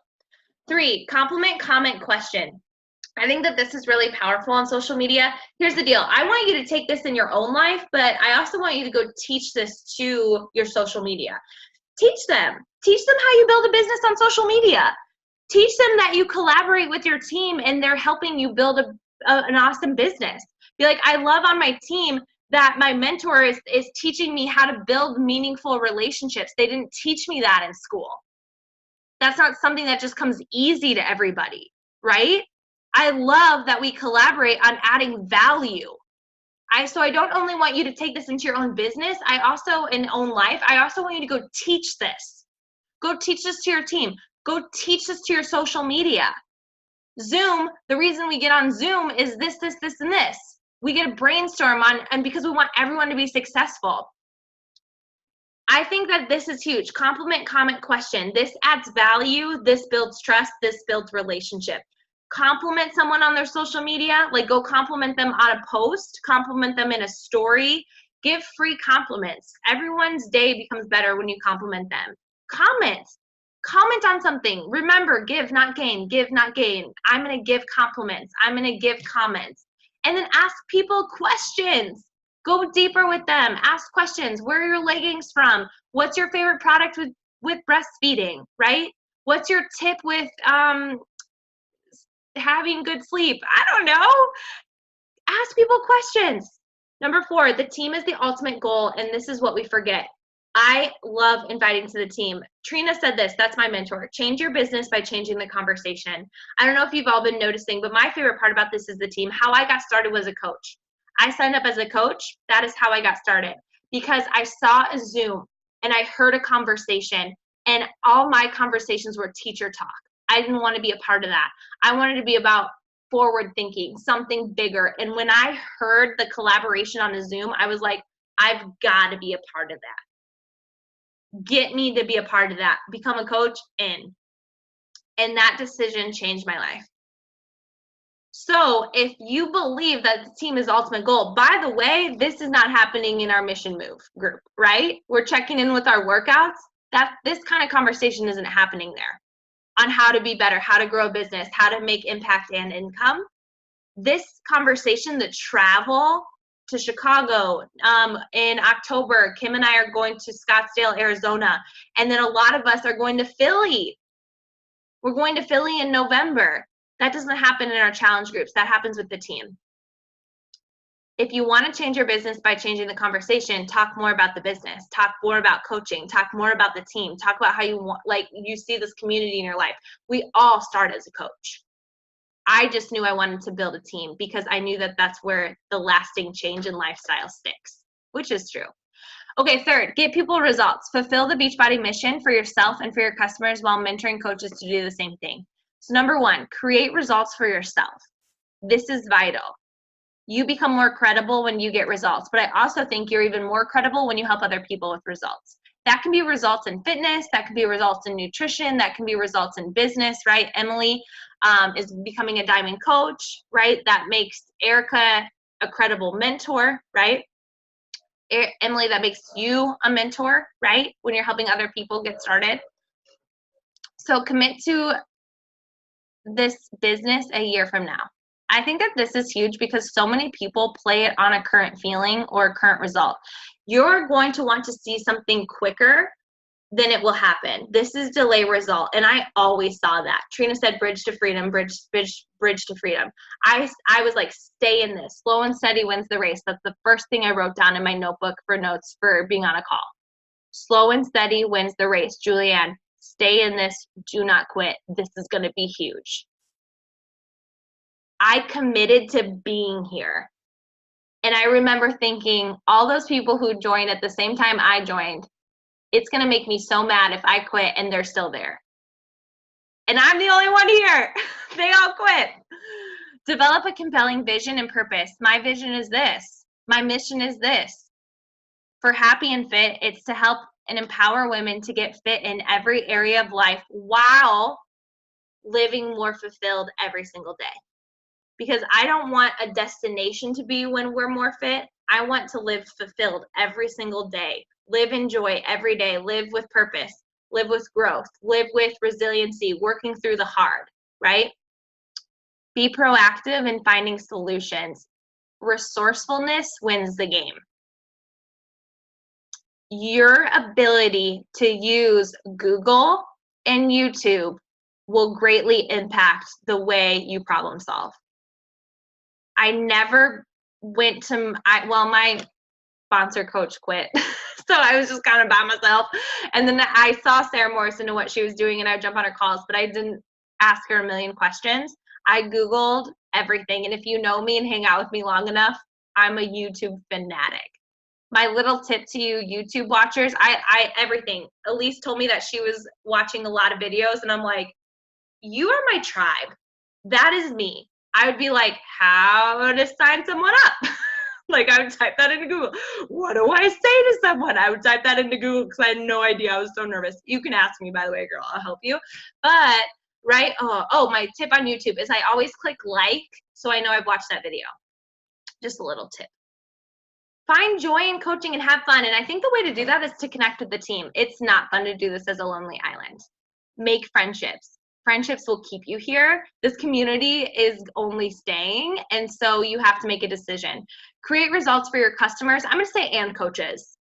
3, compliment, comment, question. I think that this is really powerful on social media. Here's the deal. I want you to take this in your own life, but I also want you to go teach this to your social media. Teach them. Teach them how you build a business on social media. Teach them that you collaborate with your team and they're helping you build an awesome business. Be like, I love on my team that my mentor is teaching me how to build meaningful relationships. They didn't teach me that in school. That's not something that just comes easy to everybody, right? I love that we collaborate on adding value. So I don't only want you to take this into your own business, in own life, I also want you to go teach this. Go teach this to your team. Go teach this to your social media. Zoom, the reason we get on Zoom is this, and this. We get a brainstorm on, and because we want everyone to be successful. I think that this is huge. Compliment, comment, question. This adds value. This builds trust. This builds relationship. Compliment someone on their social media. Like, go compliment them on a post. Compliment them in a story. Give free compliments. Everyone's day becomes better when you compliment them. Comment. Comment on something. Remember, give, not gain. Give, not gain. I'm going to give compliments. I'm going to give comments. And then ask people questions. Go deeper with them. Ask questions. Where are your leggings from? What's your favorite product with breastfeeding, right? What's your tip with having good sleep? I don't know. Ask people questions. Number 4, the team is the ultimate goal, and this is what we forget. I love inviting to the team. Trina said this, that's my mentor. Change your business by changing the conversation. I don't know if you've all been noticing, but my favorite part about this is the team. How I got started was a coach. I signed up as a coach. That is how I got started, because I saw a Zoom and I heard a conversation, and all my conversations were teacher talk. I didn't want to be a part of that. I wanted to be about forward thinking, something bigger. And when I heard the collaboration on a Zoom, I was like, I've got to be a part of that. Get me to be a part of that. Become a coach in. And that decision changed my life. So if you believe that the team is ultimate goal, by the way, this is not happening in our mission move group, right? We're checking in with our workouts. This kind of conversation isn't happening there on how to be better, how to grow a business, how to make impact and income. This conversation, the travel to Chicago in October, Kim and I are going to Scottsdale, Arizona, and then a lot of us are going to Philly. We're going to Philly in November. That doesn't happen in our challenge groups. That happens with the team. If you want to change your business by changing the conversation, talk more about the business, talk more about coaching, talk more about the team, talk about how you see this community in your life. We all start as a coach. I just knew I wanted to build a team because I knew that that's where the lasting change in lifestyle sticks, which is true. Okay, 3rd, get people results. Fulfill the Beachbody mission for yourself and for your customers while mentoring coaches to do the same thing. So number 1, create results for yourself. This is vital. You become more credible when you get results, but I also think you're even more credible when you help other people with results. That can be results in fitness, that can be results in nutrition, that can be results in business, right? Emily is becoming a diamond coach, right? That makes Erica a credible mentor, right? Emily, that makes you a mentor, right? When you're helping other people get started. So commit to this business a year from now. I think that this is huge because so many people play it on a current feeling or a current result. You're going to want to see something quicker than it will happen. This is delay result. And I always saw that. Trina said bridge to freedom, bridge to freedom. I was like, stay in this. Slow and steady wins the race. That's the first thing I wrote down in my notebook for notes for being on a call. Slow and steady wins the race. Julianne, stay in this. Do not quit. This is going to be huge. I committed to being here. And I remember thinking, all those people who joined at the same time I joined, it's going to make me so mad if I quit and they're still there. And I'm the only one here. They all quit. Develop a compelling vision and purpose. My vision is this. My mission is this. For Happy and Fit, it's to help and empower women to get fit in every area of life while living more fulfilled every single day. Because I don't want a destination to be when we're more fit. I want to live fulfilled every single day. Live in joy every day. Live with purpose. Live with growth. Live with resiliency, working through the hard, right? Be proactive in finding solutions. Resourcefulness wins the game. Your ability to use Google and YouTube will greatly impact the way you problem solve. I never went to, my sponsor coach quit. So I was just kind of by myself. And then I saw Sarah Morrison and what she was doing and I would jump on her calls, but I didn't ask her a million questions. I Googled everything. And if you know me and hang out with me long enough, I'm a YouTube fanatic. My little tip to you YouTube watchers, everything. Elise told me that she was watching a lot of videos and I'm like, you are my tribe. That is me. I would be like, how to sign someone up? Like I would type that into Google. What do I say to someone? I would type that into Google because I had no idea. I was so nervous. You can ask me, by the way, girl. I'll help you. But, right? Oh, my tip on YouTube is I always click like so I know I've watched that video. Just a little tip. Find joy in coaching and have fun. And I think the way to do that is to connect with the team. It's not fun to do this as a lonely island. Make friendships. Friendships will keep you here. This community is only staying, and so you have to make a decision. Create results for your customers. I'm going to say and coaches.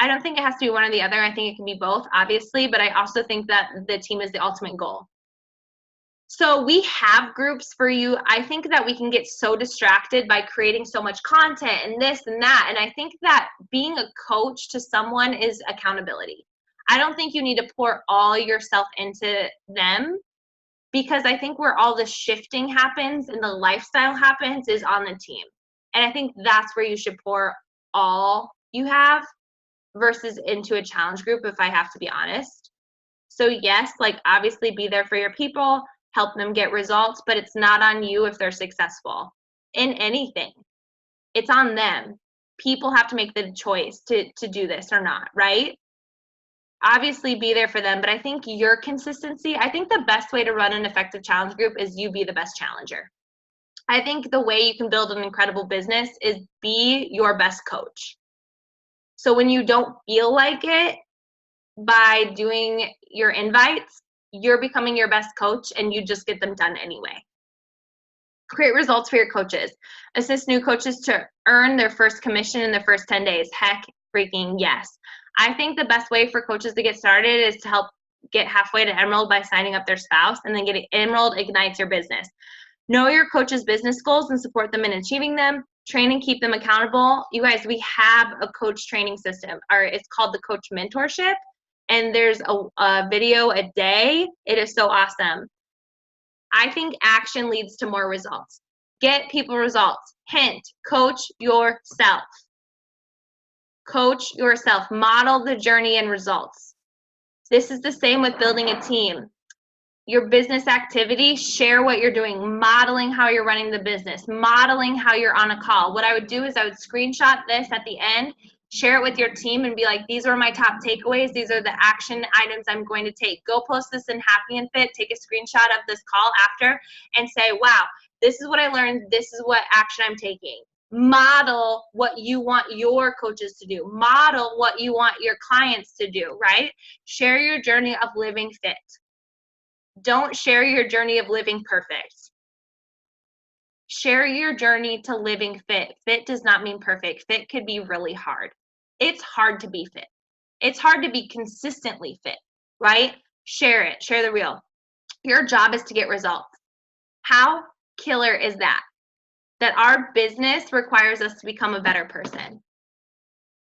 I don't think it has to be one or the other. I think it can be both, obviously, but I also think that the team is the ultimate goal. So we have groups for you. I think that we can get so distracted by creating so much content and this and that, and I think that being a coach to someone is accountability. I don't think you need to pour all yourself into them, because I think where all the shifting happens and the lifestyle happens is on the team. And I think that's where you should pour all you have versus into a challenge group, if I have to be honest. So yes, like obviously be there for your people, help them get results, but it's not on you if they're successful in anything. It's on them. People have to make the choice to do this or not, right? Obviously be there for them, but I think your consistency, I think the best way to run an effective challenge group is you be the best challenger. I think the way you can build an incredible business is be your best coach. So when you don't feel like it by doing your invites, you're becoming your best coach and you just get them done anyway. Create results for your coaches. Assist new coaches to earn their first commission in the first 10 days. Heck freaking yes. I think the best way for coaches to get started is to help get halfway to Emerald by signing up their spouse, and then getting Emerald ignites your business. Know your coach's business goals and support them in achieving them. Train and keep them accountable. You guys, we have a coach training system, or it's called the Coach Mentorship, and there's a video a day. It is so awesome. I think action leads to more results. Get people results. Hint, coach yourself. Coach yourself. Model the journey and results. This is the same with building a team. Your business activity, share what you're doing, modeling how you're running the business, modeling how you're on a call. What I would do is I would screenshot this at the end, Share it with your team and be like, these are my top takeaways. These are the action items I'm going to take. Go post this in Happy and Fit. Take a screenshot of this call after and say, wow, this is what I learned. This is what action I'm taking. Model what you want your coaches to do. Model what you want your clients to do, right? Share your journey of living fit. Don't share your journey of living perfect. Share your journey to living fit. Fit does not mean perfect. Fit could be really hard. It's hard to be fit. It's hard to be consistently fit, right? Share it. Share the reel. Your job is to get results. How killer is that? That our business requires us to become a better person.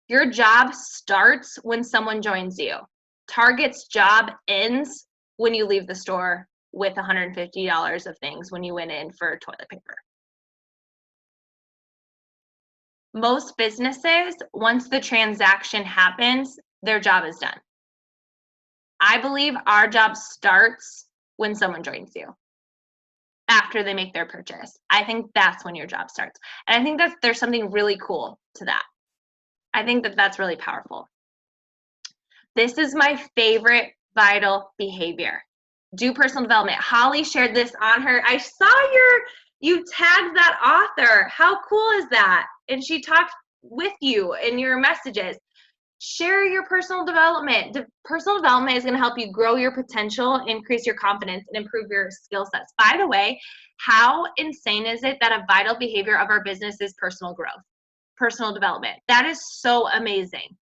Your job starts when someone joins you. Target's job ends when you leave the store with $150 of things when you went in for toilet paper. Most businesses, once the transaction happens, their job is done. I believe our job starts when someone joins you, after they make their purchase. I think that's when your job starts. And I think that there's something really cool to that. I think that that's really powerful. This is my favorite vital behavior. Do personal development. Holly shared this on her. I saw you tagged that author. How cool is that? And she talked with you in your messages. Share your personal development. Personal development is going to help you grow your potential, increase your confidence, and improve your skill sets. By the way, how insane is it that a vital behavior of our business is personal growth, personal development? That is so amazing.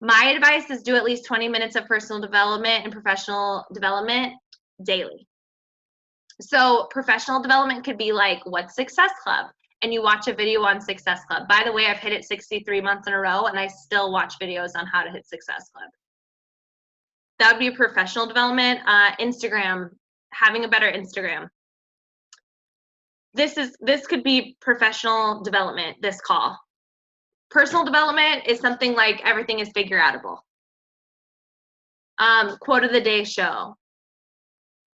My advice is do at least 20 minutes of personal development and professional development daily. So professional development could be like, what's Success Club? And you watch a video on Success Club. By the way, I've hit it 63 months in a row, and I still watch videos on how to hit Success Club. That would be professional development. Instagram, having a better Instagram. This could be professional development, this call. Personal development is something like everything is figure-outable. Quote of the day show.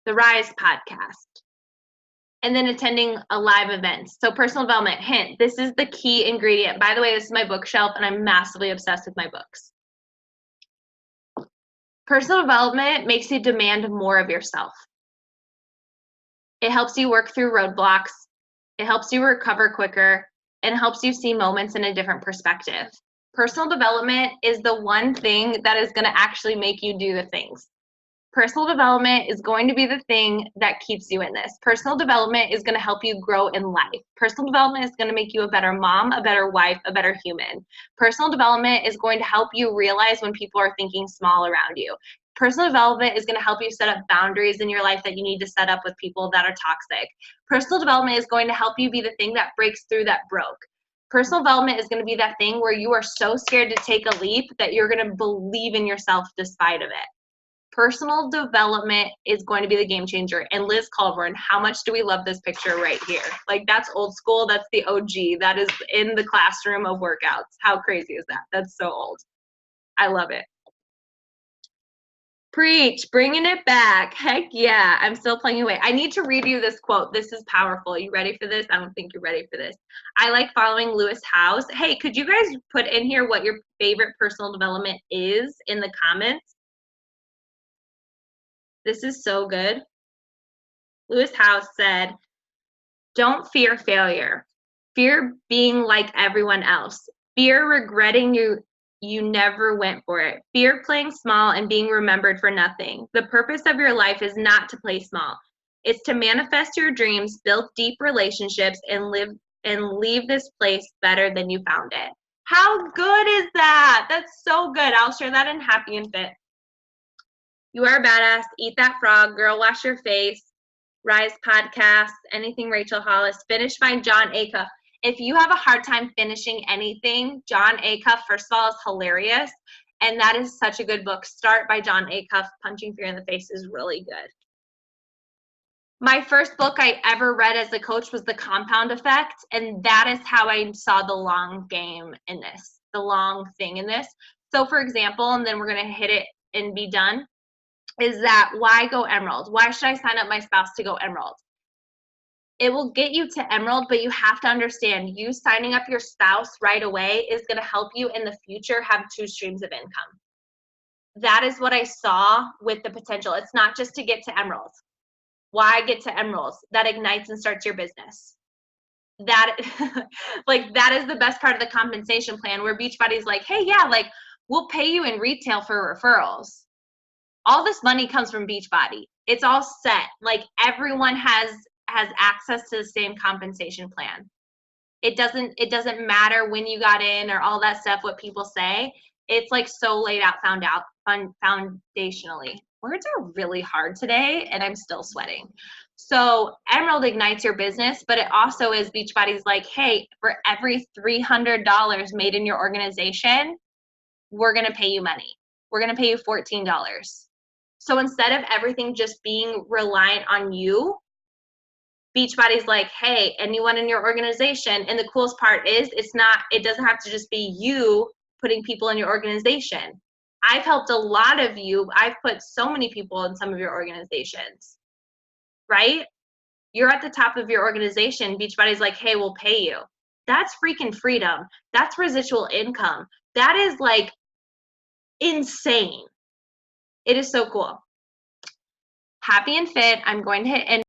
The Rise podcast. And then attending a live event. So personal development, hint, this is the key ingredient. By the way, this is my bookshelf, and I'm massively obsessed with my books. Personal development makes you demand more of yourself. It helps you work through roadblocks. It helps you recover quicker, and helps you see moments in a different perspective. Personal development is the one thing that is going to actually make you do the things. Personal development is going to be the thing that keeps you in this. Personal development is going to help you grow in life. Personal development is going to make you a better mom, a better wife, a better human. Personal development is going to help you realize when people are thinking small around you. Personal development is going to help you set up boundaries in your life that you need to set up with people that are toxic. Personal development is going to help you be the thing that breaks through that broke. Personal development is going to be that thing where you are so scared to take a leap that you're going to believe in yourself despite of it. Personal development is going to be the game changer. And Liz Colburn, how much do we love this picture right here? Like, that's old school. That's the OG. That is in the classroom of workouts. How crazy is that? That's so old. I love it. Preach, bringing it back. Heck yeah, I'm still playing away. I need to read you this quote. This is powerful. You ready for this? I don't think you're ready for this. I like following Lewis Howes. Hey, could you guys put in here what your favorite personal development is in the comments? This is so good. Lewis Howes said, don't fear failure. Fear being like everyone else. Fear regretting you never went for it. Fear playing small and being remembered for nothing. The purpose of your life is not to play small. It's to manifest your dreams, build deep relationships, and leave this place better than you found it. How good is that? That's so good. I'll share that in Happy and Fit. You are a badass. Eat that frog. Girl, wash your face. Rise podcast. Anything Rachel Hollis. Finish by John Acuff. If you have a hard time finishing anything, John Acuff, first of all, is hilarious. And that is such a good book. Start by John Acuff. Punching Fear in the Face is really good. My first book I ever read as a coach was The Compound Effect. And that is how I saw the long game in this, the long thing in this. So for example, and then we're going to hit it and be done, is that why go Emerald? Why should I sign up my spouse to go Emerald? it will get you to Emerald, but you have to understand you signing up your spouse right away is going to help you in the future have 2 streams of income. That is what I saw with the potential. It's not just to get to Emerald. Why get to Emeralds? That ignites and starts your business. That like that is the best part of the compensation plan, where Beachbody's like, hey, yeah, like we'll pay you in retail for referrals. All this money comes from Beachbody. It's all set. Like everyone has access to the same compensation plan. It doesn't matter when you got in or all that stuff, what people say. It's like so laid out, foundationally. Words are really hard today and I'm still sweating. So Emerald ignites your business, but it also is Beachbody's like, hey, for every $300 made in your organization, we're going to pay you money. We're going to pay you $14. So instead of everything just being reliant on you, Beachbody's like, hey, anyone in your organization, and the coolest part is it doesn't have to just be you putting people in your organization. I've helped a lot of you. I've put so many people in some of your organizations, right? You're at the top of your organization. Beachbody's like, hey, we'll pay you. That's freaking freedom. That's residual income. That is like insane. It is so cool. Happy and Fit, I'm going to hit end